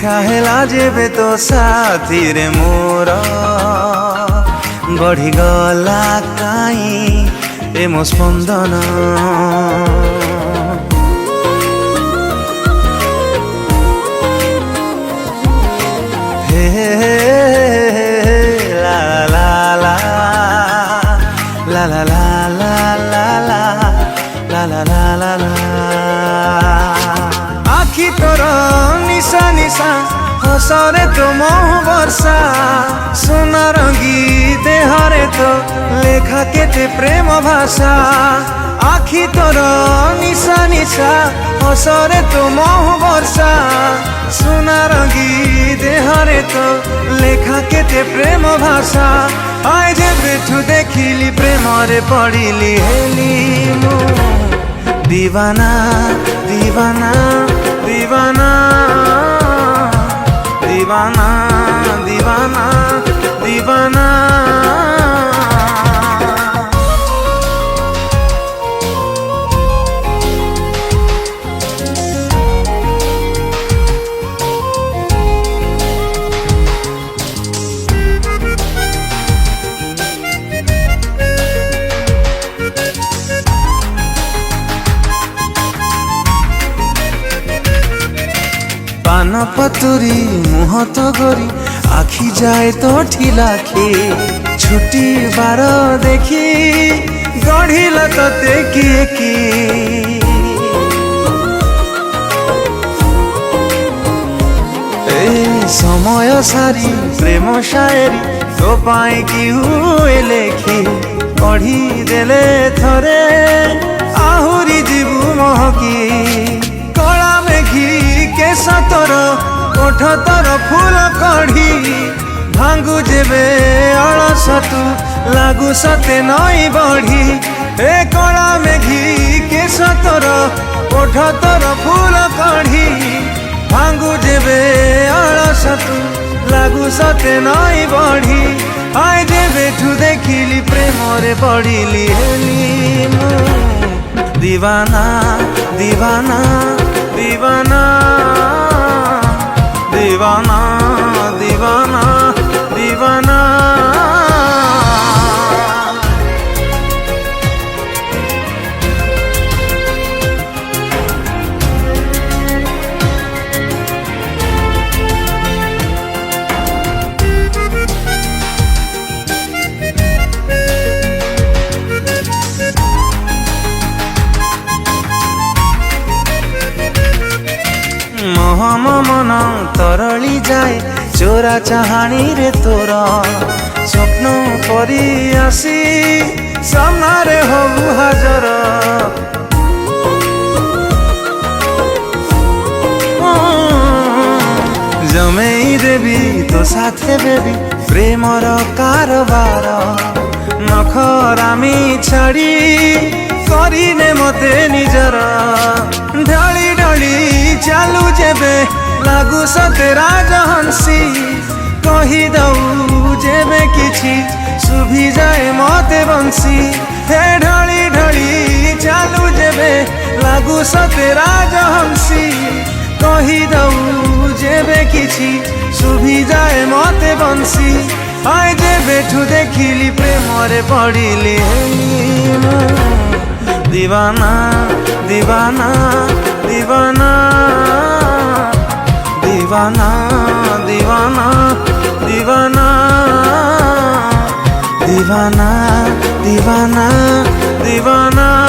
ଦେଖାହେଲା ଯେବେ ତୋ ସାଥିରେ ମୋର ବଢ଼ିଗଲା କାଇଁ ପ୍ରେମ ସ୍ପନ୍ଦନ। ହେ ଲା ଲା ଲା ଲା ଲା ଲା ଲା ଲା ଲା ଲା ଲା ଲା ଲା ଲା। ଆଖି ତୋର ନିଶା ନିଶା ହସରେ ତ ମୋହ ବର୍ଷା, ସୁନା ରଙ୍ଗୀ ଦେହରେ ତ ଲେଖା କେତେ ପ୍ରେମ ଭାଷା। ଆଖି ତୋର ନିଶା ନିଶା ହସରେ ତ ମୋହ ବର୍ଷା, ସୁନା ରଙ୍ଗୀ ଦେହରେ ତ ଲେଖା କେତେ ପ୍ରେମ ଭାଷା। ଆଏ ଯେବେଠୁ ଦେଖିଲି ପ୍ରେମରେ ପଡ଼ିଲି ହେଲି ମୁଁ ଦିବାନା ଦିବାନା ଦିବାନା ଦିବାନା ଦିବାନା ଦିବାନା। पान पतुरी मुह तो गोरी आखि जाए तो ठिलाखी, छुट्टी बार देखी गढ़िल तते किए की। ए समय सारी प्रेम शायरी तो पाई कि हुए लेखी, पढ़ी देले थरे आहुरी जीवु महकी। कला मेघी केश तोर ओठ तोर फूल कढ़ी, भांगु जेबे अलस तू लागू सते नई बढ़ी। ए कला मेघी केश तोर ओठ तोर फूल कढ़ी, भांगु जेबे अलस तू लागू सते नई बढ़ी। आए जेबेठू देखिली प्रेमरे पड़िली हेली मु दीवाना दीवाना दीवाना दीवाना दीवाना दीवाना। मोहम मन तरली जाए चोरा चाहानी रे तोर, स्वप्न परी आसी सामनारे हबु हाजर। जमेई देवी तो साथे बेबी प्रेमर कारबार, नखरामी छाड़ी करिने मते निजर। ढली ढली चालू जेबे लागू सते राजहंसी, कही दऊ जेबे किछि सुभी जाए मते बंसी। हे ढली ढली चालू जेबे लागू सते राजहंसी, कही दऊ जेबे किछि सुभी जाए मते बंसी। आए जेबेठू देखिली प्रेमरे पड़िली हेली मु दीवाना दीवाना दीवाना दीवाना दीवाना दीवाना दीवाना दीवाना दीवाना।